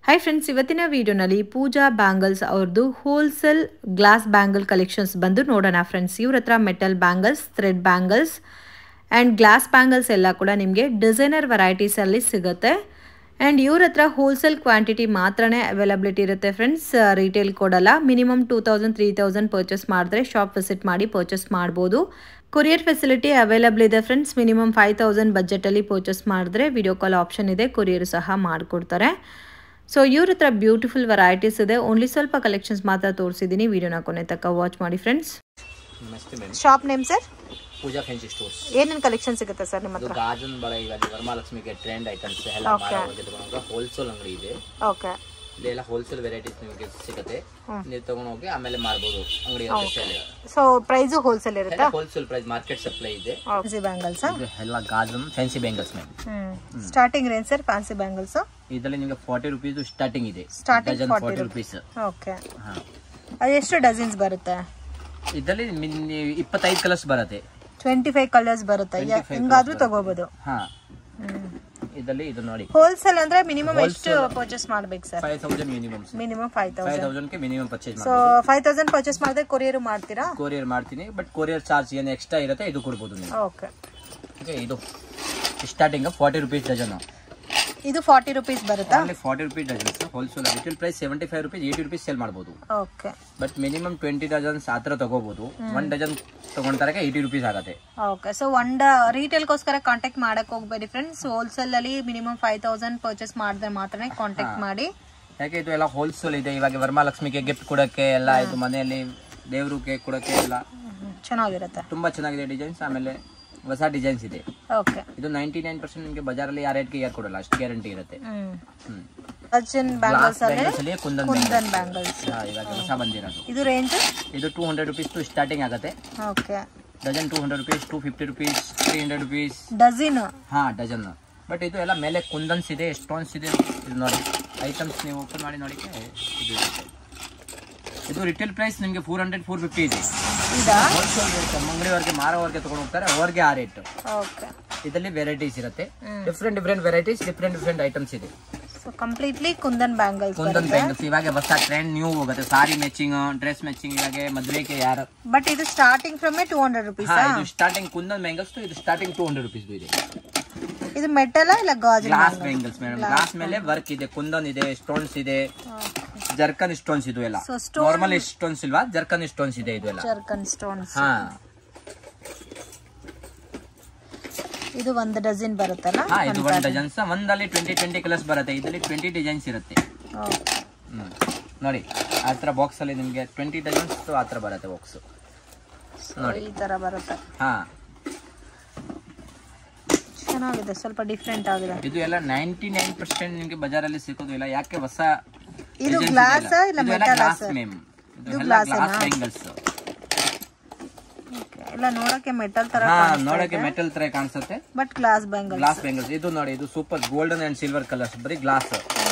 Hi friends, ಇವತ್ತಿನ ವಿಡಿಯೋನಲ್ಲಿ ಪೂಜಾ bangles ಅವ್ರದ್ದು ಹೋಲ್ಸೇಲ್ ಗ್ಲಾಸ್ ಬ್ಯಾಂಗಲ್ ಕಲೆಕ್ಷನ್ಸ್ ಬಂದು ನೋಡೋಣ ಫ್ರೆಂಡ್ಸ್. ಇವ್ರ ಹತ್ರ metal bangles, thread bangles and glass bangles ಎಲ್ಲ ಕೂಡ ನಿಮಗೆ ಡಿಸೈನರ್ ವೆರೈಟೀಸಲ್ಲಿ ಸಿಗುತ್ತೆ. ಆ್ಯಂಡ್ ಇವ್ರ ಹತ್ರ ಹೋಲ್ಸೇಲ್ ಕ್ವಾಂಟಿಟಿ ಮಾತ್ರನೇ ಅವೈಲಬಿಲಿಟಿ ಇರುತ್ತೆ ಫ್ರೆಂಡ್ಸ್, ರಿಟೇಲ್ ಕೊಡಲ್ಲ. ಮಿನಿಮಮ್ 2000-3000 ಪರ್ಚೇಸ್ ಮಾಡಿದ್ರೆ ಶಾಪ್ ವಿಸಿಟ್ ಮಾಡಿ ಪರ್ಚೇಸ್ ಮಾಡ್ಬೋದು. ಕೊರಿಯರ್ ಫೆಸಿಲಿಟಿ ಅವೈಲಬಲ್ ಇದೆ ಫ್ರೆಂಡ್ಸ್. ಮಿನಿಮಮ್ 5000 ಬಜೆಟಲ್ಲಿ ಪರ್ಚೇಸ್ ಮಾಡಿದ್ರೆ ವಿಡಿಯೋ ಕಾಲ್ ಆಪ್ಷನ್ ಇದೆ, ಕೊರಿಯರ್ ಸಹ ಮಾಡಿಕೊಡ್ತಾರೆ. ಸೊ ಇವ್ರ ಹತ್ರ ಬ್ಯೂಟಿಫುಲ್ ವೆರೈಟೀಸ್ ಇದೆ. ಓನ್ಲಿ ಸ್ವಲ್ಪ ಕಲೆಕ್ಷನ್ಸ್ ಮಾತ್ರ ತೋರಿಸಿದ್ದೀನಿ. ವಿಡಿಯೋನ ಕೊನೆ ತನಕ ವಾಚ್ ಮಾಡಿ friends. Shop name sir? Pooja fancy stores. ಏನೇನು ಕಲೆಕ್ಷನ್ ಸಿಗುತ್ತೆ ಸರ್ ನಿಮ್ಮ ಹತ್ರ? ಗಾಜನ್ ಬಳೆ, ಇವಾಗ ವರಮಹಾಲಕ್ಷ್ಮಿಗೆ ಟ್ರೆಂಡ್ ಐಟಮ್ಸ್ ಎಲ್ಲ ಮಾರೋರಿಗೆ ತಗೊಂಡೋಗ ಹೋಲ್ಸೇಲ್ ಅಂಗಡಿ ಇದೆ. ಓಕೆ, ಇದೆಲ್ಲ ಹೋಲ್ಸೇಲ್ ವೆರೈಟೀಸ್ ನಿಮಗೆ ಸಿಗುತ್ತೆ. ನೀವು ತಗೊಂಡು ಹೋಗಿ ಆಮೇಲೆ ಮಾರಬಹುದು ಅಂಗಡಿ. ಸೊ ಪ್ರೈಸ್ ಹೋಲ್ಸೇಲ್ ಇರುತ್ತೆ? ಹೋಲ್ಸೇಲ್ ಪ್ರೈಸ್, ಮಾರ್ಕೆಟ್ ಸಪ್ಲೈ ಇದೆ. ಫ್ಯಾನ್ಸಿ ಬ್ಯಾಂಗಲ್ಸ್ ಎಲ್ಲ ಗಾಜನ್ ಫ್ಯಾನ್ಸಿ ಬ್ಯಾಂಗಲ್ಸ್ ಮೇಲೆ starting range sir fancy bangles ಇದರಲ್ಲಿ ನಿಮಗೆ 40 ರೂಪೀಸ್ ಸ್ಟಾರ್ಟಿಂಗ್ ಇದೆ. Starting 40 rupees. ಓಕೆ, ಅದು ಎಷ್ಟು ಡಜನ್ಸ್ ಬರುತ್ತೆ? ಇದರಲ್ಲಿ 25 ಕಲರ್ಸ್ ಬರುತ್ತೆ, 25 ಕಲರ್ಸ್ ಬರುತ್ತೆ. ಹೆಂಗಾದ್ರೂ ತಗೋಬಹುದು. ಹಾ, ಇದರಲ್ಲಿ ಇದು ನೋಡಿ. ಹೋಲ್ಸೇಲ್ ಅಂದ್ರೆ ಮಿನಿಮಮ್ ಎಷ್ಟು ಪರ್ಚೇಸ್ ಮಾಡಬೇಕು ಸರ್? 5000 ಮಿನಿಮಮ್. ಮಿನಿಮಮ್ 5000 ಗೆ ಮಿನಿಮಮ್ ಪರ್ಚೇಸ್ ಮಾಡಿ. ಸೊ 5000 ಪರ್ಚೇಸ್ ಮಾಡಿದ್ರೆ ಕೊರಿಯರ್ ಮಾಡ್ತೀರಾ? ಕೊರಿಯರ್ ಮಾಡ್ತೀನಿ, ಬಟ್ ಕೊರಿಯರ್ ಚಾರ್ಜ್ ಏನು ಎಕ್ಸ್ಟ್ರಾ ಇರುತ್ತೆ ಇದು ಕೊಡಬಹುದು ನೀವು. ಓಕೆ ಓಕೆ, ಇದು ಸ್ಟಾರ್ಟಿಂಗ್ 40 ರೂಪೀಸ್ ಡಜನ್. ಇದು 40 ರೂಪೀಸ್ ಬರುತ್ತಾ? 40 rupees dozen. Wholesale retail price 75 rupees, 80 rupees sale ಮಾಡಬಹುದು. ಓಕೆ, ಬಟ್ ಮಿನಿಮಮ್ 20 ಡಜನ್ಸ್ ಆತರ ತಗೋಬಹುದು. 1 ಡಜನ್ ತಗೊಂತಾರೆ 80 ರೂಪೀಸ್ ಆಗುತ್ತೆ. ಓಕೆ, ಸೊ ರಿಟೇಲ್ ಗೋಸ್ಕರ ಕಾಂಟ್ಯಾಕ್ಟ್ ಮಾಡಕ್ ಹೋಗಬೇಡಿ ಫ್ರೆಂಡ್ಸ್. ಹೋಲ್ಸೇಲ್ ಅಲ್ಲಿ ಮಿನಿಮಮ್ 5000 ಪರ್ಚೇಸ್ ಮಾಡಿದ್ರೆ ಮಾತ್ರ ಕಾಂಟ್ಯಾಕ್ಟ್ ಮಾಡಿ. ಯಾಕೆ ಇದು ಎಲ್ಲ ಹೋಲ್ಸೇಲ್ ಇದೆ. ಇವಾಗ ವರಮಹಾಲಕ್ಷ್ಮಿಗೆ ಗಿಫ್ಟ್ ಕೊಡಕ್ಕೆ ಎಲ್ಲ, ಇದು ಮನೆಯಲ್ಲಿ ದೇವ್ರಿಗೆ ಕೊಡಕ್ಕೆ ಎಲ್ಲ ಚೆನ್ನಾಗಿರುತ್ತೆ. ತುಂಬಾ ಚೆನ್ನಾಗಿದೆ ಡಿಸೈನ್ಸ್. ಆಮೇಲೆ ಹೊಸ ಡಿಸೈನ್ಸ್ ಇದೆ. ಓಕೆ, ಇದು 99% ನಿಮಗೆ ಬಜಾರಲ್ಲಿ ಆ ರೇಟ್ಗೆ ಯಾರು ಕೊಡಲ್ಲ, ಅಷ್ಟು ಗ್ಯಾರಂಟಿ ಇರುತ್ತೆ. ಕುಂದನ್ ಬ್ಯಾಂಗಲ್ಸ್ ಇವಾಗ ಹೊಸ ಬಂದಿರೋದು. ಇದು ರೇಂಜ್ ಇದು 200 ರೂಪೀಸ್ ಸ್ಟಾರ್ಟಿಂಗ್ ಆಗುತ್ತೆ. Okay, dozen 200 rupees, 250 rupees, 300 rupees dozen. ಹಾ, ಡಜನ್. ಬಟ್ ಇದು ಎಲ್ಲ ಮೇಲೆ ಕುಂದನ್ಸ್ ಇದೆ, ಸ್ಟೋನ್ಸ್ ಇದೆ. ಇದು ನೋಡಿ ಐಟಮ್ಸ್ ನೀವು ಓಪನ್ ಮಾಡಿ ನೋಡಿ. ಇದು ರಿಟೇಲ್ ಪ್ರೈಸ್ ನಿಮಗೆ 400-450 ಇದೆ. ಹೋಲ್ಸೇಲ್ ರೇಟ್ ಅಂಗಡಿಯವರಿಗೆ ಮಾರೋವರಿಗೆ ತಗೊಂಡು ಹೋಗ್ತಾರೆ, ಅವ್ರಿಗೆ ಆ ರೇಟ್. ಇದರಲ್ಲಿ ವೆರೈಟೀಸ್ ಇರುತ್ತೆ, ಡಿಫ್ರೆಂಟ್ ವೆರೈಟೀಸ್, ಡಿಫ್ರೆಂಟ್ ಐಟಮ್ಸ್ ಇದೆ. Completely kundan bangles. ಇವಾಗ ಹೊಸ ಟ್ರೆಂಡ್ ನ್ಯೂ ಹೋಗುತ್ತೆ. ಸಾರಿ ಮ್ಯಾಚಿಂಗ್, ಡ್ರೆಸ್ ಮ್ಯಾಚಿಂಗ್, ಇವಾಗ ಮದುವೆಗೆ ಯಾರು. ಬಟ್ ಇದು ಸ್ಟಾರ್ಟಿಂಗ್ ಫ್ರಮ್ 200 ರೂಪೀಸ್. ಇದು ಸ್ಟಾರ್ಟಿಂಗ್ ಕುಂದನ್ ಬ್ಯಾಂಗಲ್ಸ್. ಇದು ಸ್ಟಾರ್ಟಿಂಗ್ 200 ರೂಪೀಸ್ ಇದೆ. ಇದು ಮೆಟಲ್ ಇಲ್ಲ ಗಾಜ್? Glass bangles madam. ಗ್ಲಾಸ್ ಮೇಲೆ ವರ್ಕ್ ಇದೆ, ಕುಂದನ್ ಇದೆ, ಸ್ಟೋನ್ಸ್ ಇದೆ, ಜರ್ಕನ್ ಸ್ಟೋನ್ಸ್. ಇದು ಎಲ್ಲ ನಾರ್ಮಲ್ ಸ್ಟೋನ್ಸ್ ಇಲ್ವಾ, ಜರ್ಕನ್ ಸ್ಟೋನ್ಸ್ ಇದೆ. ಇದು ಎಲ್ಲ ಜರ್ಕನ್ ಸ್ಟೋನ್ಸ್. ಹಾ, ಇದು 1 ಡಜನ್ ಬರುತ್ತಲ್ಲ? ಹಾ, ಇದು 1 ಡಜನ್ಸ್. ಒಂದಲ್ಲಿ 20 ಕಲರ್ಸ್ ಬರುತ್ತೆ. ಇದರಲ್ಲಿ 20 ಡಿಸೈನ್ಸ್ ಇರುತ್ತೆ. ನೋಡಿ ಆತರ ಬಾಕ್ಸ್ ಅಲ್ಲಿ ನಿಮಗೆ 20 ಡಜನ್ಸ್ ಆತರ ಬರುತ್ತೆ ಬಾಕ್ಸ್. ನೋಡಿ ಈ ತರ ಬರುತ್ತೆ. ಹಾ, ಚೆನ್ನಾಗಿದೆ, ಸ್ವಲ್ಪ ಡಿಫರೆಂಟ್ ಆಗಿದೆ. ಇದು ಎಲ್ಲ 99% ನಿಮಗೆ ಬಜಾರಲ್ಲಿ ಸಿಗೋದಿಲ್ಲ. ಯಾಕೆ ಹೊಸ ಇದು ಗ್ಲಾಸ್ ಇಲ್ಲ ಮೆಟಲ್? ಗ್ಲಾಸ್ ಮ್ಯಾಮ್, ಇದು ಎಲ್ಲ ಗ್ಲಾಸ್ ಬ್ಯಾಂಗಲ್ಸ್. ಎಲ್ಲ ನೋಡಕ್ಕೆ ಮೆಟಲ್ ತರ, ನೋಡಕ್ಕೆ ಮೆಟಲ್ ತರ ಕಾಣಿಸುತ್ತೆ, ಬಟ್ ಗ್ಲಾಸ್ ಬ್ಯಾಂಗಲ್ಸ್. ಇದು ನೋಡಿ, ಇದು super golden and silver colours, ಬರೀ ಗ್ಲಾಸ್.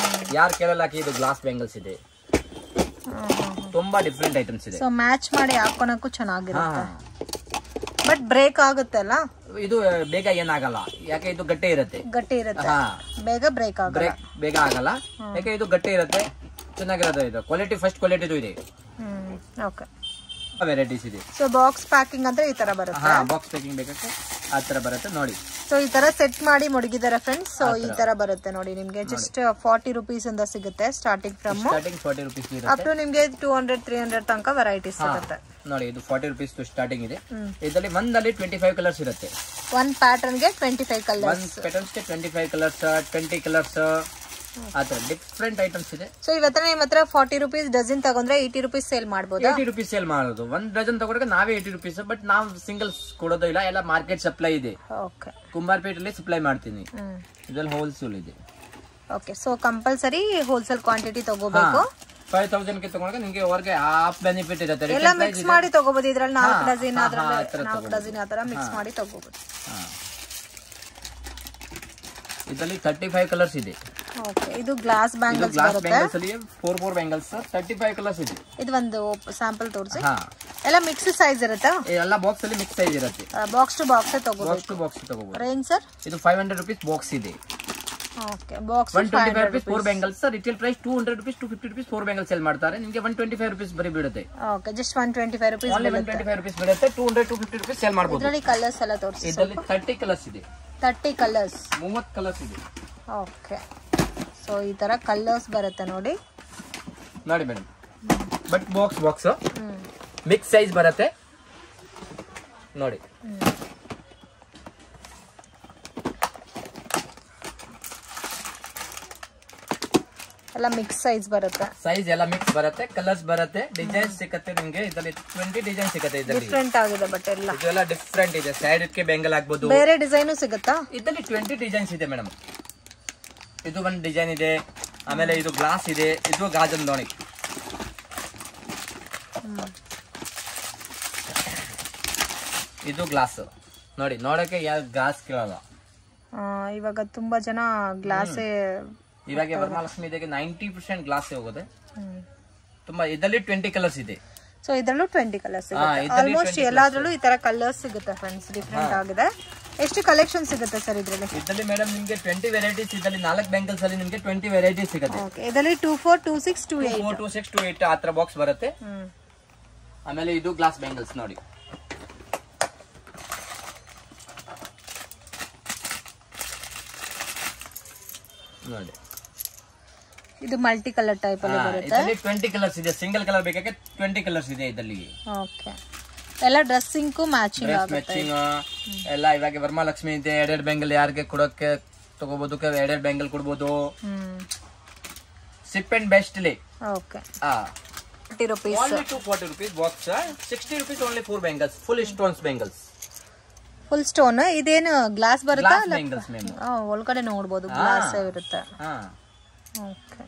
ಯಾರು ಕೇಳಲ್ಲ ಇದು ಗ್ಲಾಸ್ ಬ್ಯಾಂಗಲ್ಸ್ ಇದೆ. ತುಂಬಾ ಡಿಫರೆಂಟ್ ಐಟಮ್ಸ್ ಇದೆ. ಸೊ ಮ್ಯಾಚ್ ಮಾಡಿ ಹಾಕೋಣಕ್ಕೂ ಚೆನ್ನಾಗಿರುತ್ತೆ. ಬಟ್ ಬ್ರೇಕ್ ಆಗುತ್ತೆ ಅಲ್ಲ? ಇದು ಬೇಗ ಏನಾಗಲ್ಲ, ಯಾಕೆ ಇದು ಗಟ್ಟಿ ಇರುತ್ತೆ. ಬೇಗ ಬ್ರೇಕ್ ಆಗಲ್ಲ, ಬೇಗ ಆಗಲ್ಲ. ಯಾಕೆ ಇದು ಗಟ್ಟಿ ಇರುತ್ತೆ, ಚೆನ್ನಾಗಿರುತ್ತೆ. ಇದು ಕ್ವಾಲಿಟಿ, ಫಸ್ಟ್ ಕ್ವಾಲಿಟಿ ಇದೆ. ಓಕೆ, ವೆರೈಟೀಸ್ ಇದೆ. ಸೊ ಬಾಕ್ಸ್ ಪ್ಯಾಕಿಂಗ್ ಅಂದ್ರೆ ಈ ತರ ಬರುತ್ತೆ. ಹಾ, ಬಾಕ್ಸ್ ಪ್ಯಾಕಿಂಗ್ ಬೇಕಾದ್ರೆ ಆ ತರ ಬರುತ್ತೆ ನೋಡಿ. ಸೊ ಈ ತರ ಸೆಟ್ ಮಾಡಿ ಮಡಗಿದ್ದಾರೆ ಫ್ರೆಂಡ್ಸ್. ಸೊ ಈ ತರ ಬರುತ್ತೆ ನೋಡಿ. ನಿಮ್ಗೆ ಜಸ್ಟ್ 40 ರೂಪೀಸ್ ಇಂದ ಸಿಗುತ್ತೆ starting from. 40 rupees up to ನಿಮ್ಗೆ 200-300 ತನಕ ವೆರೈಟೀಸ್ ಸಿಗುತ್ತೆ. ನೋಡಿ, ಇದು 40 ರೂಪೀಸ್ ಸ್ಟಾರ್ಟಿಂಗ್ ಇದೆ. ಇದರಲ್ಲಿ ಒಂದಲ್ಲಿ 25 ಕಲರ್ಸ್ ಇರುತ್ತೆ. ಒನ್ ಪ್ಯಾಟರ್ನ್ ಗೆ 25 ಕಲರ್ಸ್. ಒನ್ ಪ್ಯಾಟರ್ನ್ಸ್ ಗೆ 25 ಕಲರ್ಸ್, 20 ಕಲರ್ಸ್, ಆತರ ಡಿಫರೆಂಟ್ ಐಟಮ್ಸ್ ಇದೆ. ಸೊ ಇವತ್ತು ನಿಮ್ಮ ಹತ್ರ 40 ರೂಪೀಸ್ ಡಜನ್ ತಗೊಂಡ್ರೆ 80 ರೂಪೀಸ್ ಸೇಲ್ ಮಾಡಬಹುದು. 80 ರೂಪೀಸ್ ಸೇಲ್ ಮಾಡೋದು. 1 ಡಜನ್ ತಗೊಂಡ್ರೆ ನಾವೇ 80 ರೂಪೀಸ್. ಬಟ್ ನಾವು ಸಿಂಗಲ್ಸ್ ಕೊಡೋದು ಇಲ್ಲ, ಎಲ್ಲ ಮಾರ್ಕೆಟ್ ಸಪ್ಲೈ ಇದೆ. ಓಕೆ, ಕುಂಬಾರಪೇಟೆಯಲ್ಲಿ ಸಪ್ಲೈ ಮಾಡ್ತೀನಿ. ಇದರಲ್ಲಿ ಹೋಲ್ಸೇಲ್ ಇದೆ. Okay, so compulsory wholesale quantity ತಗೋಬೇಕು. 5000 ಗೆ ತಗೊಂಡ್ರೆ ನಿಮಗೆ ಅವರಿಗೆ ಹಾಫ್ ಬೆನಿಫಿಟ್ ಇರುತ್ತೆ. ಎಲ್ಲ ಮಿಕ್ಸ್ ಮಾಡಿ ತಗೋಬಹುದು. ಇದ್ರಲ್ಲಿ 4 ಡಜನ್, ಅದ್ರಲ್ಲಿ 4 ಡಜನ್ ಆ ತರ ಮಿಕ್ಸ್ ಮಾಡಿ ತಗೋಬಹುದು. ಇದರಲ್ಲಿ 35 ಕಲರ್ಸ್ ಇದೆ. ಓಕೆ, ಇದು ಗ್ಲಾಸ್ ಬ್ಯಾಂಗಲ್ಸ್ ಬರುತ್ತೆ. ಬ್ಯಾಂಗಲ್ಸ್ ಅಲ್ಲಿ 4 ಬ್ಯಾಂಗಲ್ಸ್, 35 ಕಲರ್ಸ್ ಇದೆ. ಇದು ಒಂದು ಸ್ಯಾಂಪಲ್ ತೋರಿಸಿ. ಎಲ್ಲ ಮಿಕ್ಸ್ ಸೈಜ್ ಇರುತ್ತೆ. ಎಲ್ಲ ಬಾಕ್ಸ್ ಅಲ್ಲಿ ಮಿಕ್ಸ್ ಸೈಜ್ ಇರುತ್ತೆ. ಬಾಕ್ಸ್ ಟು ಬಾಕ್ಸ್ ತಗೋಬಹುದು. ಬಾಕ್ಸ್ ಟು ಬಾಕ್ಸ್ ತಗೋಬಹುದು. Range sir? ಇದು 500 ರೂಪೀಸ್ ಬಾಕ್ಸ್ ಇದೆ. Okay box 125 rupees 4 bangles retail price 200 rupees 250 rupees 4 bangles sale ಮಾಡ್ತಾರೆ ನಿಮಗೆ 125 rupees ಬರೀ ಬೀಳುತ್ತೆ okay just 125 rupees only 125 rupees ಬೀಳುತ್ತೆ 200 250 rupees ಸೇಲ್ ಮಾಡಬಹುದು ಇದರಲ್ಲಿ ಕಲರ್ಸ್ ಎಲ್ಲ ತೋರಿಸಿ ಇದರಲ್ಲಿ 30 ಕಲರ್ಸ್ ಇದೆ 30 ಕಲರ್ಸ್ 30 ಕಲರ್ಸ್ ಇದೆ ಓಕೆ ಸೊ ಈ ತರ ಕಲರ್ಸ್ ಬರುತ್ತೆ ನೋಡಿ madam but box mix size ಬರುತ್ತೆ ನೋಡಿ ಎಲ್ಲ ಮಿಕ್ಸ್ ಸೈಜ್ ಬರುತ್ತೆ ಸೈಜ್ ಎಲ್ಲ ಮಿಕ್ಸ್ ಬರುತ್ತೆ ಕಲರ್ಸ್ ಬರುತ್ತೆ ಡಿಸೈನ್ ಸಿಗುತ್ತೆ ನಿಮಗೆ ಇದರಲ್ಲಿ 20 ಡಿಸೈನ್ ಸಿಗುತ್ತೆ ಇದರಲ್ಲಿ ಡಿಫರೆಂಟ್ ಆಗಿದೆ ಬಟ್ ಇದೆಲ್ಲ ಡಿಫರೆಂಟ್ ಇದೆ ಸೈಡ್ ಗೆ ಬೆಂಗಲ್ ಆಗಬಹುದು ಬೇರೆ ಡಿಸೈನ್ ಸಿಗುತ್ತಾ ಇದರಲ್ಲಿ 20 ಡಿಸೈನ್ಸ್ ಇದೆ ಮೇಡಮ್ ಇದು ಒಂದು ಡಿಸೈನ್ ಇದೆ ಆಮೇಲೆ ಇದು ಗ್ಲಾಸ್ ಇದೆ ಇದು ಗಾಜನ್ ದೋಣಿ ಇದು ಗ್ಲಾಸ್ ನೋಡಿ ನೋಡಕ್ಕೆ ಯಾವ ಗ್ಲಾಸ್ ಕೇಳಲ್ಲ ಇವಾಗ ತುಂಬಾ ಜನ ಗ್ಲಾಸ್ ಇವಾಗ ವರಮಹಾಲಕ್ಷ್ಮಿ ಇದಕ್ಕೆ 90% ಗ್ಲಾಸ್ ಹೋಗುತ್ತೆ ತುಂಬಾ ಇದರಲ್ಲಿ 20 ಕಲರ್ಸ್ ಇದೆ ಸೊ ಇದರಲ್ಲೂ 20 ಕಲರ್ಸ್ ಸಿಗುತ್ತೆ ಆಲ್ಮೋಸ್ಟ್ ಎಲ್ಲಾದ್ರಲ್ಲೂ ಈ ತರ ಕಲರ್ಸ್ ಸಿಗುತ್ತೆ ಫ್ರೆಂಡ್ಸ್ ಡಿಫರೆಂಟ್ ಆಗಿದೆ ಎಷ್ಟು ಕಲೆಕ್ಷನ್ ಸಿಗುತ್ತೆ ಸರ್ ಇದರಲ್ಲಿ ಮೇಡಮ್ ನಿಮಗೆ 20 ವೆರೈಟೀಸ್ ಇದರಲ್ಲಿ 4 ಬ್ಯಾಂಗಲ್ಸ್ ಅಲ್ಲಿ ನಿಮಗೆ 20 ವೆರೈಟೀಸ್ ಸಿಗುತ್ತೆ ಓಕೆ ಇದರಲ್ಲಿ 24 26 28 26 28 ಆ ತರ ಬಾಕ್ಸ್ ಬರುತ್ತೆ ಆಮೇಲೆ ಇದು ಗ್ಲಾಸ್ ಬ್ಯಾಂಗಲ್ಸ್ ನೋಡಿ ನೋಡಿ ಇದು ಮಲ್ಟಿ ಕಲರ್ ಟೈಪ್ ಅಲ್ಲಿ ಬರುತ್ತೆ ಇದರಲ್ಲಿ 20 ಕಲರ್ಸ್ ಇದೆ ಸಿಂಗಲ್ ಕಲರ್ ಬೇಕಾದ್ರೆ 20 ಕಲರ್ಸ್ ಇದೆ ಇದರಲ್ಲಿ ಓಕೆ ಎಲ್ಲ ಡ್ರೆಸ್ಸಿಂಗ್ ಕು ಮ್ಯಾಚಿಂಗ್ ಆಗುತ್ತೆ ಎಲ್ಲ ಇವಾಗ ವರಮಹಾಲಕ್ಷ್ಮಿ ಇದೆ ಎರಡೆರಡು ಬ್ಯಾಂಗಲ್ ಯಾರಿಗೆ ಕೊಡೋಕೆ ತಗೋಬಹುದು ಎರಡೆರಡು ಬ್ಯಾಂಗಲ್ ಕೊಡಬಹುದು ಸಿಪ್ ಅಂಡ್ ಬೆಸ್ಟ್ ಲೇ okay 40 rupees only 240 rupees box 60 rupees only 4 bangles full stones bangles full stone ಇದೇನು ಗ್ಲಾಸ್ ಬರುತ್ತಾ ಬ್ಯಾಂಗಲ್ಸ್ ಮ್ಯಾಮ್ ಒಳಗಡೆ ನೋಡಬಹುದು ಗ್ಲಾಸ್ ಇರುತ್ತೆ ಓಕೆ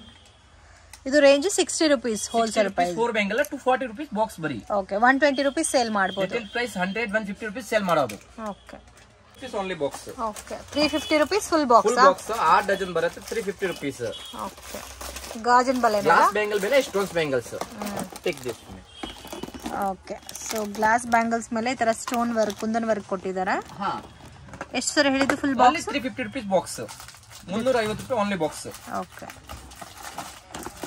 ಇದು range 60 rupees wholesale price 4 bangle 240 rupees box ಬರಿ ಓಕೆ 120 rupees ಸೇಲ್ ಮಾಡಬಹುದು retail price 100 150 rupees sale ಮಾಡೋದು okay this only box okay 350 rupees full box 8 dozen ಬರುತ್ತೆ 350 rupees ಓಕೆ ಗಾಜನ್ ಬಲೆ ಗ್ಲಾಸ್ ಬ್ಯಾಂಗಲ್ ಮೇಲೆ stones bangles take this okay so glass bangles ಮೇಲೆ ಈ ತರ ಸ್ಟೋನ್ ವರ್ಕ್ ಕುಂದನ್ ವರ್ಕ್ ಕೊಟ್ಟಿದ್ದಾರೆ ಎಷ್ಟು ಸರ್ ಹೇಳಿದ್ದು ಫುಲ್ ಬಾಕ್ಸ್ 350 rupees ಬಾಕ್ಸ್ 350 ರೂಪಾಯಿ ಓನ್ಲಿ ಬಾಕ್ಸ್ ಓಕೆ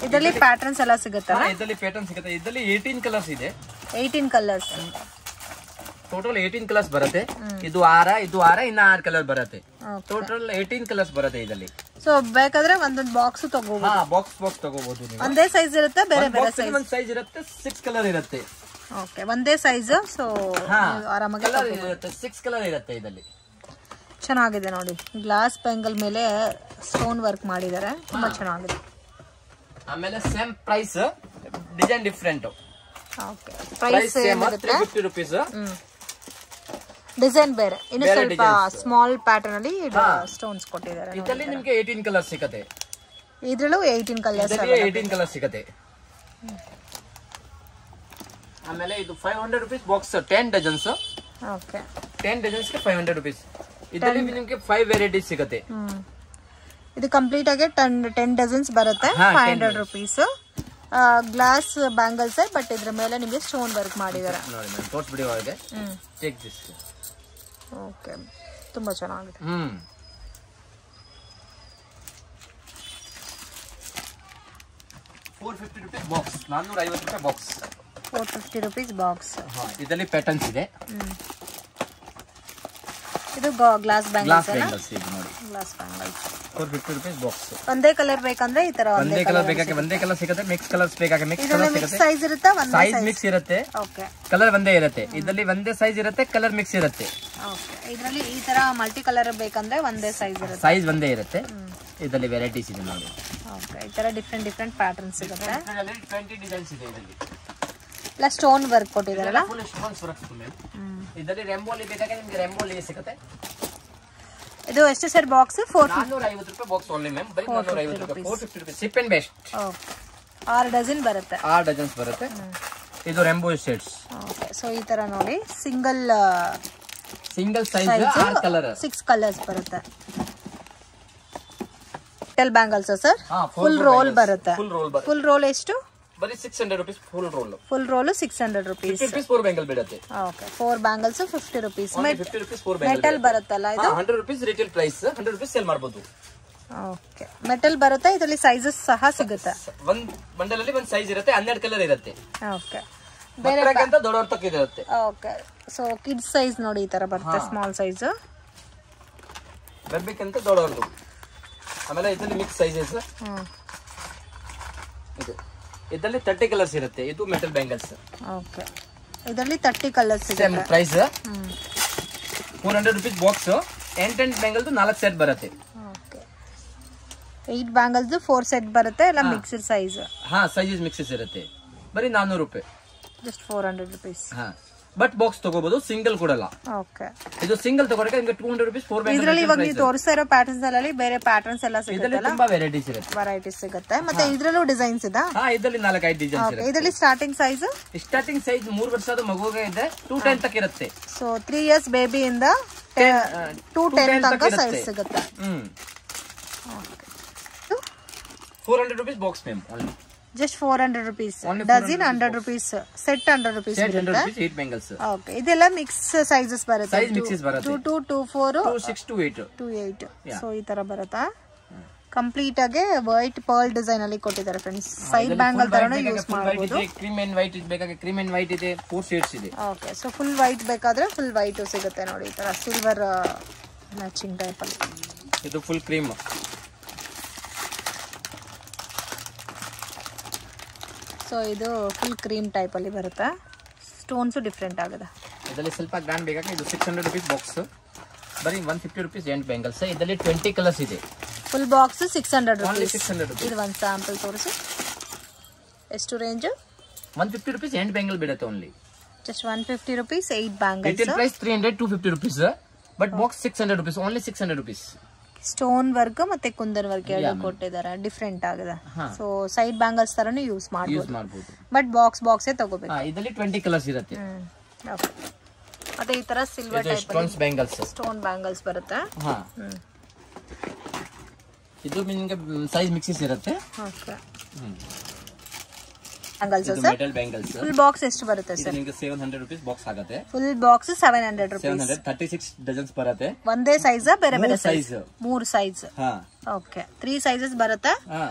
ಇದರಲ್ಲಿ ಪ್ಯಾಟರ್ನ್ಸ್ ಎಲ್ಲ ಸಿಗುತ್ತಾ ಇದರಲ್ಲಿ ಪ್ಯಾಟರ್ನ್ ಸಿಗುತ್ತೆ ಇದರಲ್ಲಿ 18 ಕಲರ್ಸ್ ಇದೆ 18 ಕಲರ್ಸ್ ಟೋಟಲ್ 18 ಕಲರ್ಸ್ ಬರುತ್ತೆ ಇದು ಆರ ಇನ್ನ 6 ಕಲರ್ ಬರುತ್ತೆ ಟೋಟಲ್ 18 ಕಲರ್ಸ್ ಬರುತ್ತೆ ಇದರಲ್ಲಿ ಸೊ ಬೇಕಾದ್ರೆ ಒಂದೊಂದು ಬಾಕ್ಸ್ ತಗೋಬಹುದು ಬಾಕ್ಸ್ ತಗೋಬಹುದು ನೀವು ಒಂದೇ ಸೈಜ್ ಇರುತ್ತೆ ಬೇರೆ ಬೇರೆ ಸೈಜ್ ಒಂದು ಸೈಜ್ ಇರುತ್ತೆ 6 ಕಲರ್ ಇರುತ್ತೆ ಓಕೆ ಒಂದೇ ಸೈಜ್ ಸೊ ಆರಾಮಾಗಿ ಕಲರ್ ಇರುತ್ತೆ 6 ಕಲರ್ ಇರುತ್ತೆ ಇದರಲ್ಲಿ ಚೆನ್ನಾಗಿದೆ ನೋಡಿ ಗ್ಲಾಸ್ ಬ್ಯಾಂಗಲ್ ಮೇಲೆ ಸ್ಟೋನ್ ವರ್ಕ್ ಮಾಡಿದ್ದಾರೆ ತುಂಬಾ ಚೆನ್ನಾಗಿದೆ ಆಮೇಲೆ same price design different okay price same 350 rupees design ಬೇರೆ ಇನ್ನು ಸ್ವಲ್ಪ ಸ್ಮಾಲ್ ಪ್ಯಾಟರ್ನ್ ಅಲ್ಲಿ ಸ್ಟೋನ್ಸ್ ಕೊಟ್ಟಿದ್ದಾರೆ ಇದರಲ್ಲಿ ನಿಮಗೆ 18 ಕಲರ್ ಸಿಗುತ್ತೆ ಇದರಲ್ಲೂ 18 ಕಲರ್ಸ್ 18 ಕಲರ್ ಸಿಗುತ್ತೆ ಆಮೇಲೆ ಇದು 500 rupees box 10 dozens okay 10 dozens ಗೆ 500 rupees ಇದರಲ್ಲಿ ನಿಮಗೆ 5 ವೆರೈಟೀಸ್ ಸಿಗುತ್ತೆ ಇದು ಕಂಪ್ಲೀಟ್ ಆಗಿ 10 ಡಜನ್ಸ್ ಬರುತ್ತೆ 500 rupees ಗ್ಲಾಸ್ ಬ್ಯಾಂಗಲ್ಸ್ ಬಟ್ ಇದ್ರ ಮೇಲೆ ನಿಮಗೆ ಸ್ಟೋನ್ ವರ್ಕ್ ಮಾಡಿದ್ದಾರೆ ನೋಡಿ ನಾನು ತೋರಿಸ್ಬಿಡಿ ಒಳಗೆ ಚೆಕ್ ದಿಸ್ ಓಕೆ ತುಂಬಾ ಚೆನ್ನಾಗಿದೆ 450 rupees ಬಾಕ್ಸ್ 450 ರೂಪಾಯಿ ಬಾಕ್ಸ್ 450 rupees ಬಾಕ್ಸ್ ಇದರಲ್ಲಿ ಪ್ಯಾಟರ್ನ್ಸ್ ಇದೆ ಇದು ಗ್ಲಾಸ್ ಬ್ಯಾಂಗಲ್ಸ್ ಇದು ನೋಡಿ ಗ್ಲಾಸ್ ಬ್ಯಾಂಗಲ್ಸ್ 450 rupees ಬಾಕ್ಸ್ ಒಂದೇ ಕಲರ್ ಬೇಕಂದ್ರೆ ಈ ತರ ಒಂದೇ ಕಲರ್ ಬೇಕಾದ್ರೆ ಒಂದೇ ಕಲರ್ ಸಿಗುತ್ತೆ ಮಿಕ್ಸ್ ಕಲರ್ಸ್ ಬೇಕಾದ್ರೆ ಮಿಕ್ಸ್ ಕಲರ್ ಸಿಗುತ್ತೆ ಸೈಜ್ ಇರುತ್ತೆ ಒಂದೇ ಸೈಜ್ ಮಿಕ್ಸ್ ಇರುತ್ತೆ ಓಕೆ ಕಲರ್ ಒಂದೇ ಇರುತ್ತೆ ಇದರಲ್ಲಿ ಒಂದೇ ಸೈಜ್ ಇರುತ್ತೆ ಕಲರ್ ಮಿಕ್ಸ್ ಇರುತ್ತೆ ಓಕೆ ಇದರಲ್ಲಿ ಈ ತರ ಮಲ್ಟಿ ಕಲರ್ ಬೇಕಂದ್ರೆ ಒಂದೇ ಸೈಜ್ ಇರುತ್ತೆ ಸೈಜ್ ಒಂದೇ ಇರುತ್ತೆ ಇದರಲ್ಲಿ ವೆರೈಟೀಸ್ ಇದೆ ನೋಡಿ ಓಕೆ ಈ ತರ ಡಿಫರೆಂಟ್ ಪ್ಯಾಟರ್ನ್ಸ್ ಸಿಗುತ್ತೆ 20 ಡಿಸೈನ್ಸ್ ಇದೆ ಇದರಲ್ಲಿ ಎಲ್ಲ ಸ್ಟೋನ್ ವರ್ಕ್ ಕೊಟ್ಟಿದಾರಲ್ಲ ಫುಲ್ ಸ್ಟೋನ್ಸ್ ವರ್ಕ್ ಇದರಲ್ಲಿ ರೆಂಬೋಲಿ ಬೇಕಾದ್ರೆ ನಿಮಗೆ ರೆಂಬೋಲಿ ಸಿಗುತ್ತೆ ಇದು ಎಷ್ಟು ಸರ್ ಬಾಕ್ಸ್ 450 ರೂಪಾಯಿ ಬಾಕ್ಸ್ ಓನ್ಲಿ ಮ್ಯಾಮ್ ಬರೀ 450 ರೂಪಾಯಿ 450 ರೂಪಾಯಿ cheap and best okay 6 dozen ಬರುತ್ತೆ 6 ಡಜನ್ಸ್ ಬರುತ್ತೆ ಇದು ರೆಂಬೋ ಶೇಡ್ಸ್ ಓಕೆ ಸೊ ಈ ತರ ನೋಡಿ ಸಿಂಗಲ್ ಸೈಜ್ 6 ಕಲರ್ 6 ಕಲರ್ಸ್ ಬರುತ್ತೆ metal bangles sir full roll ಬರುತ್ತೆ ಫುಲ್ ರೋಲ್ ಎಷ್ಟು ಬರೀ 600 rupees full roll 600 rupees 50 rupees 4 bangle ಬೀಳುತ್ತೆ okay 4 bangles 50 rupees 50 rupees 4 bangle metal ಬರುತ್ತಲ್ಲ ಇದು 100 rupees retail price 100 rupees sale ಮಾಡಬಹುದು ಓಕೆ ಮೆಟಲ್ ಬರುತ್ತೆ ಇದರಲ್ಲಿ ಸೈಜಸ್ ಸಹ ಸಿಗುತ್ತೆ ಒಂದ್ ಬಂಡಲ್ ಅಲ್ಲಿ ಒಂದ್ ಸೈಜ್ ಇರುತ್ತೆ 12 ಕಲರ್ ಇರುತ್ತೆ ಓಕೆ ಬೇರೆ ಅಂತ ದೊಡ್ಡವರ ತಕ್ಕ ಇರುತ್ತೆ ಓಕೆ ಸೊ ಕಿಡ್ಸ್ ಸೈಜ್ ನೋಡಿ ಈ ತರ ಬರುತ್ತೆ ಸ್ಮಾಲ್ ಸೈಜ್ ಬೇಬಿಗಂತ ದೊಡ್ಡವರದು ಆಮೇಲೆ ಇದರಲ್ಲಿ ಮಿಕ್ಸ್ ಸೈಜಸ್ ಇದು ಇದರಲ್ಲಿ 30 ಕಲರ್ಸ್ ಇರುತ್ತೆ ಇದು ಮೆಟಲ್ ಬ್ಯಾಂಗಲ್ಸ್ ಓಕೆ ಇದರಲ್ಲಿ 30 ಕಲರ್ಸ್ ಇದೆ ಸೇಮ್ ಪ್ರೈಸ್ 400 ರೂಪೀಸ್ ಬಾಕ್ಸ್ 8 ಬ್ಯಾಂಗಲ್ದು 4 ಸೆಟ್ ಬರುತ್ತೆ ಓಕೆ 8 ಬ್ಯಾಂಗಲ್ಸ್ 4 ಸೆಟ್ ಬರುತ್ತೆ ಎಲ್ಲ ಮಿಕ್ಸ್ಡ್ ಸೈಜ್ ಹಾ ಸೈಜಸ್ ಮಿಕ್ಸಸ್ ಇರುತ್ತೆ ಬರೀ 400 ರೂಪಾಯಿ ಜಸ್ಟ್ 400 ರೂಪೀಸ್ ಹಾ ಬಟ್ ಬಾಕ್ಸ್ ತಗೋಬಹುದು ಸಿಂಗಲ್ ಕೊಡಲ್ಲ ಓಕೆ ಇದು ಸಿಂಗಲ್ ತಗೋರಕ್ಕೆ ನಿಮಗೆ 200 ರೂಪೀಸ್ 4 ಬ್ಯಾಂಗಲ್ಸ್ ಇದರಲ್ಲಿ ಇವಾಗ ನೀವು ತೋರಿಸ್ತಾ ಇರೋ ಪ್ಯಾಟರ್ನ್ಸ್ ಅಲ್ಲಿ ಬೇರೆ ಪ್ಯಾಟರ್ನ್ಸ್ ಎಲ್ಲ ಸಿಗುತ್ತೆ ತುಂಬಾ ವೆರೈಟೀಸ್ ಇರುತ್ತೆ ವೆರೈಟೀಸ್ ಸಿಗುತ್ತೆ ಮತ್ತೆ ಇದರಲ್ಲೂ ಡಿಸೈನ್ಸ್ ಇದೆ ಹಾ ಇದರಲ್ಲಿ 4-5 ಡಿಸೈನ್ಸ್ ಇರುತ್ತೆ ಇದರಲ್ಲಿ ಸ್ಟಾರ್ಟಿಂಗ್ ಸೈಜ್ 3 ವರ್ಷದ ಮಗುಗೆ ಇದೆ 210 ತಕ್ಕ ಇರುತ್ತೆ ಸೊ 3 ಇಯರ್ಸ್ ಬೇಬಿ ಇಂದ 210 ತನಕ ಸೈಜ್ ಸಿಗುತ್ತೆ 400 rupees box ma'am only just 400 rupees dozen 100 rupees set 100 rupees set 100 rupees 8 bangles okay ಇದೆಲ್ಲ ಮಿಕ್ಸ್ ಸೈಜಸ್ ಬರುತ್ತೆ ಸೈಜ್ ಮಿಕ್ಸಸ್ ಬರುತ್ತೆ 22 24 26 to 28 ಸೊ ಈ ತರ ಬರುತ್ತಾ ಕಂಪ್ಲೀಟ್ ಆಗಿ ವೈಟ್ ಪರ್ಲ್ ಡಿಸೈನ್ ಅಲ್ಲಿ ಕೊಟ್ಟಿದ್ದಾರೆ ಫ್ರೆಂಡ್ಸ್ ಸೈಡ್ ಬ್ಯಾಂಗಲ್ ತರನೇ ಯೂಸ್ ಮಾಡಬಹುದು ಕ್ರೀಮ್ ಅಂಡ್ ವೈಟ್ ಬೇಕಾದ್ರೆ ಕ್ರೀಮ್ ಅಂಡ್ ವೈಟ್ ಇದೆ 4 ಶೇಡ್ಸ್ ಇದೆ ಓಕೆ ಸೊ ಫುಲ್ ವೈಟ್ ಬೇಕಾದ್ರೆ ಫುಲ್ ವೈಟ್ ಸಿಗುತ್ತೆ ನೋಡಿ ಈ ತರ ಸಿಲ್ವರ್ ಮ್ಯಾಚಿಂಗ್ ಟೈಪ್ ಅಲ್ಲಿ ಇದು ಫುಲ್ ಕ್ರೀಮ್ ಸೊ ಇದು ಫುಲ್ ಕ್ರೀಮ್ ಟೈಪ್ ಅಲ್ಲಿ ಬರುತ್ತೆ ಸ್ಟೋನ್ಸ್ ಡಿಫರೆಂಟ್ ಆಗಿದೆ ಇದರಲ್ಲಿ ಸ್ವಲ್ಪ ಗ್ರ್ಯಾಂಡ್ ಬೇಕಾದ್ರೆ ಇದು 600 ರೂಪೀಸ್ ಬಾಕ್ಸ್ ಬರೀ 150 ರೂಪೀಸ್ ಎಂಡ್ ಬ್ಯಾಂಗಲ್ಸ್ ಇದರಲ್ಲಿ 20 ಕಲರ್ಸ್ ಇದೆ full box 600 only rupees 600 rupees ಇದು ಒಂದು ಸ್ಯಾಂಪಲ್ ತೋರಿಸಿ ಎಷ್ಟು ರೇಂಜ್ 150 ರೂಪೀಸ್ ಎಂಡ್ ಬ್ಯಾಂಗಲ್ ಬೀಳುತ್ತೆ only just 150 rupees 8 bangles retail price 300 250 rupees but box 600 rupees only 600 rupees stone work ಮತ್ತೆ ಕುಂದನ್ ವರ್ಕ್ ಎರಡು ಕೊಟ್ಟಿದ್ದಾರೆ ಡಿಫರೆಂಟ್ ಆಗಿದೆ ಸೊ ಸೈಡ್ ಬ್ಯಾಂಗಲ್ಸ್ ತರನು ಯೂಸ್ ಮಾಡಬಹುದು ಬಟ್ ಬಾಕ್ಸ್ ತಗೋಬೇಕು ಇದರಲ್ಲಿ 20 ಕಲರ್ಸ್ ಇರುತ್ತೆ ಓಕೆ ಮತ್ತೆ ಈ ತರ ಸಿಲ್ವರ್ ಟೈಪ್ ಸ್ಟೋನ್ ಬ್ಯಾಂಗಲ್ಸ್ ಬರುತ್ತೆ ಇದು ನಿಮಗೆ ಸೈಜ್ ಮಿಕ್ಸಸ್ ಇರುತ್ತೆ okay metal bangles full box ಎಷ್ಟು ಬರುತ್ತೆ ಸರ್ ನಿಮಗೆ 700 ರೂಪೀಸ್ ಬಾಕ್ಸ್ ಆಗುತ್ತೆ ಫುಲ್ ಬಾಕ್ಸ್ 700 ರೂಪೀಸ್ 36 ಡಜನ್ಸ್ ಬರುತ್ತೆ ಒಂದೇ ಸೈಜ್ ಬೇರೆ ಬೇರೆ ಸೈಜ್ 3 ಸೈಜ್ ಓಕೆ 3 ಸೈಜಸ್ ಬರುತ್ತೆ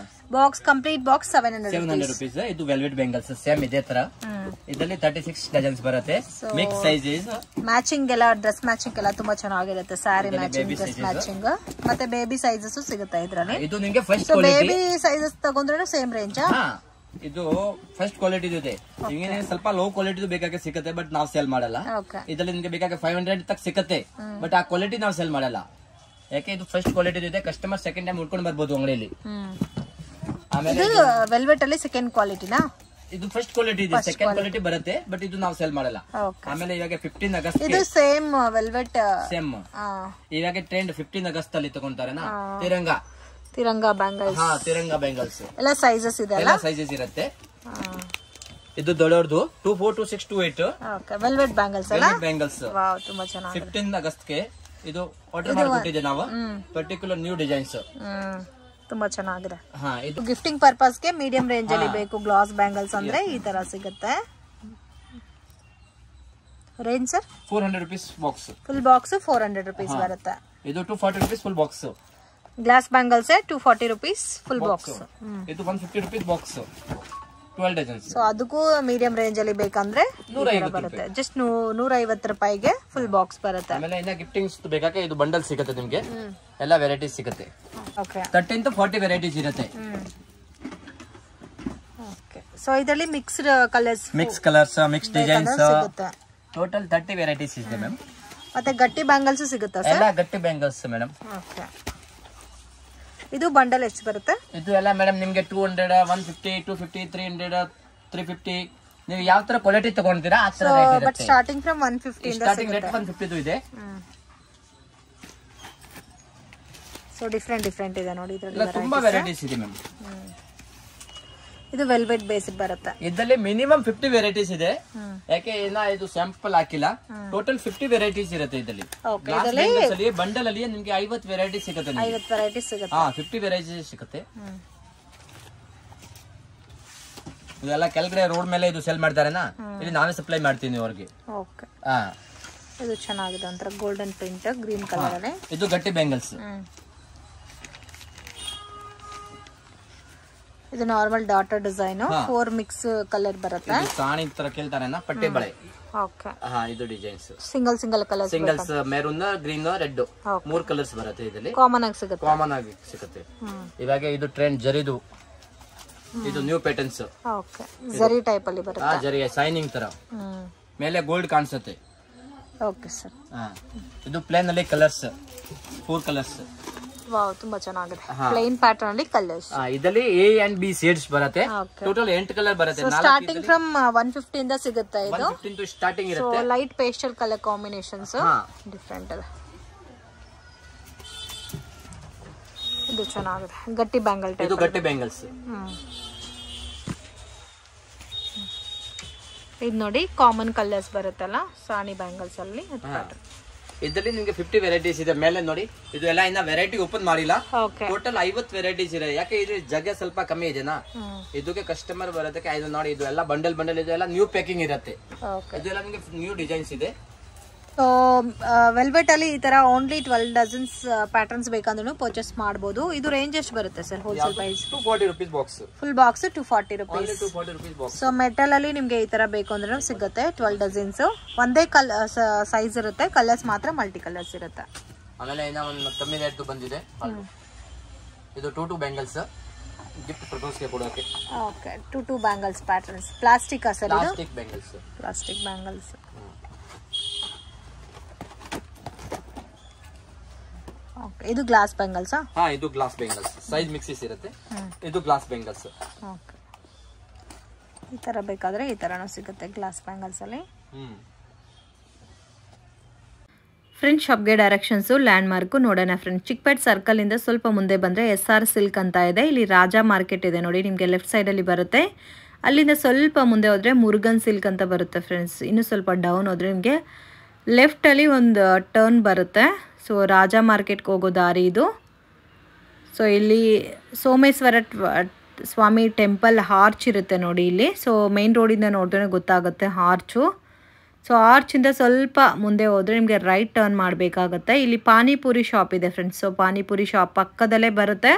ಬಾಕ್ಸ್ ಕಂಪ್ಲೀಟ್ ಬಾಕ್ಸ್ 700 ರೂಪೀಸ್ ಇದು ವೆಲ್ವೆಟ್ ಬ್ಯಾಂಗಲ್ಸ್ ಸೇಮ್ ಇದೇ ತರ ಇದರಲ್ಲಿ 36 ಡಜನ್ಸ್ ಬರುತ್ತೆ ಮಿಕ್ಸ್ ಸೈಜಸ್ ಮ್ಯಾಚಿಂಗ್ ಎಲ್ಲ ಡ್ರೆಸ್ ಮ್ಯಾಚಿಂಗ್ ಎಲ್ಲ ತುಂಬಾ ಚೆನ್ನಾಗಿರುತ್ತೆ ಸ್ಯಾರಿ ಮ್ಯಾಚಿಂಗ್ ಡ್ರೆಸ್ ಮ್ಯಾಚಿಂಗ್ ಮತ್ತೆ ಬೇಬಿ ಸೈಜಸ್ ಸಿಗುತ್ತೆ ಇದರಲ್ಲಿ ಇದು ನಿಮಗೆ ಫಸ್ಟ್ ಕ್ವಾಲಿಟಿ ಬೇಬಿ ಸೈಜಸ್ ತಗೊಂಡ್ರೆ ಸೇಮ್ ರೇಂಜ್ ಇದು ಫಸ್ಟ್ ಕ್ವಾಲಿಟಿ ಇದೆ ನಿಮಗೆ ಸ್ವಲ್ಪ ಲೋ ಕ್ವಾಲಿಟಿ ಬೇಕಾದ್ರೆ ಸಿಗುತ್ತೆ ಬಟ್ ನಾವು ಸೇಲ್ ಮಾಡಲ್ಲ ಇದರಲ್ಲಿ ನಿಮಗೆ ಬೇಕಾದ್ರೆ 500 ತಕ್ ಸಿಗುತ್ತೆ ಬಟ್ ಆ ಕ್ವಾಲಿಟಿ ನಾವು ಸೇಲ್ ಮಾಡಲ್ಲ ಯಾಕೆ ಇದು ಫಸ್ಟ್ ಕ್ವಾಲಿಟಿ ಇದೆ ಕಸ್ಟಮರ್ ಸೆಕೆಂಡ್ ಟೈಮ್ ಉಟ್ಕೊಂಡು ಬರ್ಬೋದು ಅಂಗಡಿಯಲ್ಲಿ ಆಮೇಲೆ ವೆಲ್ವೆಟ್ ಅಲ್ಲಿ ಸೆಕೆಂಡ್ ಕ್ವಾಲಿಟಿನಾ ಇದು ಫಸ್ಟ್ ಕ್ವಾಲಿಟಿ ಇದೆ ಸೆಕೆಂಡ್ ಕ್ವಾಲಿಟಿ ಬರುತ್ತೆ ಬಟ್ ಇದು ನಾವು ಸೇಲ್ ಮಾಡಲ್ಲ ಆಮೇಲೆ ಇವಾಗ 15 ಆಗಸ್ಟ್ ಇದು ಸೇಮ್ ವೆಲ್ವೆಟ್ ಸೇಮ್ ಇವಾಗ ಟ್ರೆಂಡ್ 15 ಆಗಸ್ಟ್ ಅಲ್ಲಿ ತಗೊಂತಾರೆನಾ ತಿರಂಗಾ ಬ್ಯಾಂಗಲ್ಸ್ ತಿರಂಗಾ ಬ್ಯಾಂಗಲ್ಸ್ ಎಲ್ಲ ಸೈಜಸ್ ಇದೆ ಎಲ್ಲ ಸೈಜಸ್ ಇರುತ್ತೆ ಇದು ದೊಡ್ಡದು 24 26 28 ಓಕೆ ವೆಲ್ವೆಟ್ ಬ್ಯಾಂಗಲ್ಸ್ ಅಲ್ಲ ಬ್ಯಾಂಗಲ್ಸ್ ವಾವ್ ತುಂಬಾ ಚೆನ್ನಾಗಿದೆ 15 ಆಗಸ್ಟ್ ಗೆ ಇದು ಆರ್ಡರ್ ಮಾಡಿಕೊಟ್ಟಿದ್ದೆ ನಾವು ಪರ್ಟಿಕ್ಯುಲರ್ ನ್ಯೂ ಡಿಸೈನ್ಸ್ ತುಂಬಾ ಚೆನ್ನಾಗಿದೆ ಇದು ಗಿಫ್ಟಿಂಗ್ ಪರ್ಪಸ್ ಗೆ ಮೀಡಿಯಂ ರೇಂಜ್ ಅಲ್ಲಿ ಬೇಕು ಗ್ಲಾಸ್ ಬ್ಯಾಂಗಲ್ಸ್ ಅಂದ್ರೆ ಈ ತರ ಸಿಗುತ್ತೆ range sir 400 rupees box full box 400 rupees ಬರುತ್ತೆ ಇದು 240 rupees full box glass bangles 240 rupees full box ಇದು 150 ರೂಪೀಸ್ ಬಾಕ್ಸ್ 12 ಡಜನ್ಸ್ ಸೊ ಅದಕ್ಕೂ ಮೀಡಿಯಂ ರೇಂಜ್ ಅಲ್ಲಿ ಬೇಕಂದ್ರೆ 150 ಬರುತ್ತೆ ಜಸ್ಟ್ 150 ರೂಪಾಯಿಗೆ ಫುಲ್ ಬಾಕ್ಸ್ ಬರುತ್ತೆ ಆಮೇಲೆ ಇನ್ನ ಗಿಫ್ಟಿಂಗ್ಸ್ ಬೇಕಾದ್ರೆ ಇದು ಬಂಡಲ್ ಸಿಗುತ್ತೆ ನಿಮಗೆ ಎಲ್ಲ ವೆರೈಟೀಸ್ ಸಿಗುತ್ತೆ ಓಕೆ 13 to 40 ವೆರೈಟೀಸ್ ಇರುತ್ತೆ ಓಕೆ ಸೊ ಇದರಲ್ಲಿ mixed colours mix designs total 30 varieties ಇದೆ ಮ್ಯಾಮ್ ಮತ್ತೆ ಗಟ್ಟಿ ಬ್ಯಾಂಗಲ್ಸ್ ಸಿಗುತ್ತಾ ಸರ್ ಎಲ್ಲ ಗಟ್ಟಿ ಬ್ಯಾಂಗಲ್ಸ್ ಮೇಡಮ್ ಓಕೆ ಇದು ಬಂಡಲ್ ಎಷ್ಟು ಬರುತ್ತೆ ಇದು ಎಲ್ಲ ಮೇಡಮ್ ನಿಮಗೆ 200 150 250 300 350 ನೀವು ಯಾವ ತರ ಕ್ವಾಲಿಟಿ ತಗೊಂತೀರಾ ಆ ತರ ರೇಟ್ ಇರುತ್ತೆ ಬಟ್ ಸ್ಟಾರ್ಟಿಂಗ್ ಫ್ರಮ್ 150 ಇಂದ ಸ್ಟಾರ್ಟಿಂಗ್ ರೇಟ್ 150 ಇದೆ ಸೊ ಡಿಫರೆಂಟ್ ಇದೆ ನೋಡಿ ಇದರಲ್ಲಿ ತುಂಬಾ ವೆರೈಟೀಸ್ ಇದೆ ಮ್ಯಾಮ್ ಇದು ವೆಲ್ವೆಟ್ ಬೇಸಿಕ್ ಬರುತ್ತೆ ಇದರಲ್ಲಿ ಮಿನಿಮಮ್ 50 ವೆರೈಟೀಸ್ ಇದೆ ಯಾಕೆ ಇದು ಸ್ಯಾಂಪಲ್ ಹಾಕಿಲ್ಲ ಟೋಟಲ್ 50 ವೆರೈಟೀಸ್ ಇರುತ್ತೆ ಇದರಲ್ಲಿ ಬಂಡಲ್ ಅಲ್ಲಿ ನಿಮಗೆ 50 ವೆರೈಟಿ ಸಿಗುತ್ತೆ 50 ವೆರೈಟಿ ಸಿಗುತ್ತೆ 50 ವೆರೈಟಿ ಸಿಗುತ್ತೆ ಇದೆಲ್ಲ ಕೆಳಗಡೆ ರೋಡ್ ಮೇಲೆ ಇದು ಸೆಲ್ ಮಾಡ್ತಾರೆನಾ ಇಲ್ಲಿ ನಾವೇ ಸಪ್ಲೈ ಮಾಡ್ತೀವಿ ಅವ್ರಿಗೆ ಓಕೆ ಇದು ಚೆನ್ನಾಗಿದೆ ಒಂಥರ ಗೋಲ್ಡನ್ ಪ್ರಿಂಟ್ ಗ್ರೀನ್ ಕಲರ್ ಅಲ್ಲಿ ಇದು ಗಟ್ಟಿ ಬ್ಯಾಂಗಲ್ಸ್ ಇದು normal daughter design 4 mix colour ಬರುತ್ತೆ. ಸಾಣಿ ತರ ಕೇಳ್ತಾರೆ ಪಟ್ಟೆ ಬಳೆ. ಓಕೆ ಇದು designs single colours singles maroon green red 3 colours ಬರುತ್ತೆ ಇದರಲ್ಲಿ. ಕಾಮನ್ ಆಗಿ ಸಿಗುತ್ತೆ. ಇವಾಗ ಇದು ಟ್ರೆಂಡ್ ಜರಿದು ಇದು ನ್ಯೂ ಪ್ಯಾಟರ್ನ್ಸ್. ಓಕೆ ಜರಿ ಟೈಪ್ ಅಲ್ಲಿ ಬರುತ್ತೆ. ಜರಿ ಶೈನಿಂಗ್ ತರ ಮೇಲೆ ಗೋಲ್ಡ್ ಕಾಣಿಸುತ್ತೆ. Okay sir. ಇದು ಪ್ಲೇನ್ ಅಲ್ಲಿ ಕಲರ್ಸ್ 4 ಕಲರ್ಸ್. ವಾವ್ ತುಂಬಾ ಚೆನ್ನಾಗಿದೆ. ಪ್ಲೇನ್ ಪ್ಯಾಟರ್ನ್ ಅಲ್ಲಿ ಕಲರ್ಸ್. ಇದರಲ್ಲಿ A and B ಶೇಡ್ಸ್ ಬರುತ್ತೆ. ಟೋಟಲ್ 8 ಕಲರ್ ಬರುತ್ತೆ. ಸ್ಟಾರ್ಟಿಂಗ್ ಫ್ರಮ್ 150 ಇಂದ ಸಿಗುತ್ತೆ ಇದು. 150 ಸ್ಟಾರ್ಟಿಂಗ್ ಇರುತ್ತೆ. So light pastel colour combinations different ಇದೆ. ಇದು ಚೆನ್ನಾಗಿದೆ. ಗಟ್ಟಿ ಬ್ಯಾಂಗಲ್ ಟೈಪ್. ಇದು ಗಟ್ಟಿ ಬ್ಯಾಂಗಲ್ಸ್. ಇದು ನೋಡಿ ಕಾಮನ್ ಕಲರ್ಸ್ ಬರುತ್ತಲ್ಲ ಸಾಣಿ ಬ್ಯಾಂಗಲ್ಸ್ ಅಲ್ಲಿ. ಇದರಲ್ಲಿ ನಿಮಗೆ 50 ವೆರೈಟೀಸ್ ಇದೆ. ಮೇಲೆ ನೋಡಿ ಇದು ಎಲ್ಲ ಇನ್ನ ವೆರೈಟಿ ಓಪನ್ ಮಾಡಿಲ್ಲ. ಟೋಟಲ್ 50 ವೆರೈಟೀಸ್ ಇದೆ. ಯಾಕೆ ಇದು ಜಾಗ ಸ್ವಲ್ಪ ಕಮ್ಮಿ ಇದೆನಾ, ಇದಕ್ಕೆ ಕಸ್ಟಮರ್ ಬರೋದಕ್ಕೆ. ಇದು ನೋಡಿ ಇದು ಎಲ್ಲ ಬಂಡಲ್ ಇದೆ, ಎಲ್ಲ ನ್ಯೂ ಪ್ಯಾಕಿಂಗ್ ಇರುತ್ತೆ. ಇದೆಲ್ಲ ನಿಮಗೆ ನ್ಯೂ ಡಿಸೈನ್ಸ್ ಇದೆ. ವೆಲ್ವೆಟ್ ಅಲ್ಲಿ ಈ ತರ ಓನ್ಲಿ 12 ಡಜನ್ಸ್ ಪ್ಯಾಟರ್ನ್ಸ್ ಬೇಕಂದ್ರೂ ಪರ್ಚೇಸ್ ಮಾಡಬಹುದು. ಇದು ರೇಂಜ್ ಎಷ್ಟು ಬರುತ್ತೆ sir wholesale price? 240 rupees box. Full box 240 rupees. 240 rupees box. So metal ಅಲ್ಲಿ ನಿಮ್ಗೆ ಈ ತರ ಬೇಕು ಅಂದ್ರೆ ಸಿಗುತ್ತೆ. 12 ಡಜನ್ಸ್ ಒಂದೇ ಸೈಜ್ ಇರುತ್ತೆ. ಕಲರ್ಸ್ ಮಾತ್ರ ಮಲ್ಟಿ ಕಲರ್ಸ್ ಇರುತ್ತೆ. ಆಮೇಲೆ ಇನ್ನ ಒಂದು ಕಮ್ಮಿ ರೇಟ್ ಬಂದಿದೆ. ಇದು 2 ಬ್ಯಾಂಗಲ್ಸ್ ಗಿಫ್ಟ್ ಪರ್ಪಸ್ ಗೆ ಕೊಡೋಕೆ. Okay 2 bangles patterns. Plastic sir ಇದು? Plastic bangles. Plastic bangles. ಇದು ಗ್ಲಾಸ್ ಬ್ಯಾಂಗಲ್ಸ್. ಇದು ಗ್ಲಾಸ್ ಬ್ಯಾಂಗಲ್ಸ್. ಸೈಜ್ ಮಿಕ್ಸಿಸ್ ಇರುತ್ತೆ. ಇದು ಗ್ಲಾಸ್ ಬ್ಯಾಂಗಲ್ಸ್. ಓಕೆ ಈ ತರ ಬೇಕಾದ್ರೆ ಈ ತರನೂ ಸಿಗುತ್ತೆ ಗ್ಲಾಸ್ ಬ್ಯಾಂಗಲ್ಸ್ ಅಲ್ಲಿ. ಫ್ರೆಂಡ್ಸ್ ಶಾಪ್ಗೆ ಡೈರೆಕ್ಷನ್ಸು ಲ್ಯಾಂಡ್ ಮಾರ್ಕು ನೋಡೋಣ ಫ್ರೆಂಡ್ಸ್. ಚಿಕ್ಕಪೇಟೆ ಸರ್ಕಲ್ ಇಂದ ಸ್ವಲ್ಪ ಮುಂದೆ ಬಂದರೆ SR ಸಿಲ್ಕ್ ಅಂತ ಇದೆ. ಇಲ್ಲಿ ರಾಜಾ ಮಾರ್ಕೆಟ್ ಇದೆ ನೋಡಿ, ನಿಮಗೆ ಲೆಫ್ಟ್ ಸೈಡಲ್ಲಿ ಬರುತ್ತೆ. ಅಲ್ಲಿಂದ ಸ್ವಲ್ಪ ಮುಂದೆ ಹೋದರೆ ಮುರುಗನ್ ಸಿಲ್ಕ್ ಅಂತ ಬರುತ್ತೆ ಫ್ರೆಂಡ್ಸ್. ಇನ್ನು ಸ್ವಲ್ಪ ಡೌನ್ ಹೋದರೆ ನಿಮಗೆ ಲೆಫ್ಟಲ್ಲಿ ಒಂದು ಟರ್ನ್ ಬರುತ್ತೆ. ಸೊ ರಾಜಾ ಮಾರ್ಕೆಟ್ಗೆ ಹೋಗೋ ದಾರಿ ಇದು. ಸೊ ಇಲ್ಲಿ ಸೋಮೇಶ್ವರ ಸ್ವಾಮಿ ಟೆಂಪಲ್ ಆರ್ಚ್ ಇರುತ್ತೆ ನೋಡಿ ಇಲ್ಲಿ. ಸೊ ಮೇನ್ ರೋಡಿಂದ ನೋಡಿದ್ರೆ ಗೊತ್ತಾಗುತ್ತೆ ಆರ್ಚು. ಸೊ ಆರ್ಚಿಂದ ಸ್ವಲ್ಪ ಮುಂದೆ ಹೋದರೆ ನಿಮಗೆ ರೈಟ್ ಟರ್ನ್ ಮಾಡಬೇಕಾಗತ್ತೆ. ಇಲ್ಲಿ ಪಾನಿಪುರಿ ಶಾಪ್ ಇದೆ ಫ್ರೆಂಡ್ಸ್. ಸೊ ಪಾನಿಪುರಿ ಶಾಪ್ ಪಕ್ಕದಲ್ಲೇ ಬರುತ್ತೆ.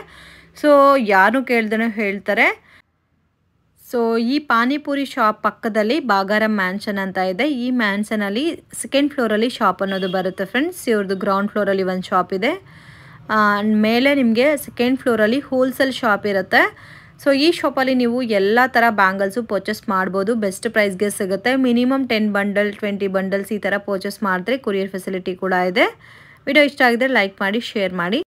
ಸೊ ಯಾರು ಕೇಳ್ದೇ ಹೇಳ್ತಾರೆ. ಸೊ ಈ ಪಾನಿಪುರಿ ಶಾಪ್ ಪಕ್ಕದಲ್ಲಿ ಬಾಗಾರಂ ಮ್ಯಾನ್ಷನ್ ಅಂತ ಇದೆ. ಈ ಮ್ಯಾನ್ಷನಲ್ಲಿ ಸೆಕೆಂಡ್ ಫ್ಲೋರಲ್ಲಿ ಶಾಪ್ ಅನ್ನೋದು ಬರುತ್ತೆ ಫ್ರೆಂಡ್ಸ್. ಇವ್ರದ್ದು ಗ್ರೌಂಡ್ ಫ್ಲೋರಲ್ಲಿ ಒಂದು ಶಾಪ್ ಇದೆ. ಮೇಲೆ ನಿಮಗೆ ಸೆಕೆಂಡ್ ಫ್ಲೋರಲ್ಲಿ ಹೋಲ್ಸೇಲ್ ಶಾಪ್ ಇರುತ್ತೆ. ಸೊ ಈ ಶಾಪಲ್ಲಿ ನೀವು ಎಲ್ಲ ಥರ ಬ್ಯಾಂಗಲ್ಸು ಪರ್ಚೇಸ್ ಮಾಡ್ಬೋದು. ಬೆಸ್ಟ್ ಪ್ರೈಸ್ಗೆ ಸಿಗುತ್ತೆ. ಮಿನಿಮಮ್ 10 ಬಂಡಲ್ 20 ಬಂಡಲ್ಸ್ ಈ ಥರ ಪರ್ಚೇಸ್ ಮಾಡಿದ್ರೆ ಕೊರಿಯರ್ ಫೆಸಿಲಿಟಿ ಕೂಡ ಇದೆ. ವಿಡಿಯೋ ಇಷ್ಟ ಆಗಿದ್ರೆ ಲೈಕ್ ಮಾಡಿ, ಶೇರ್ ಮಾಡಿ.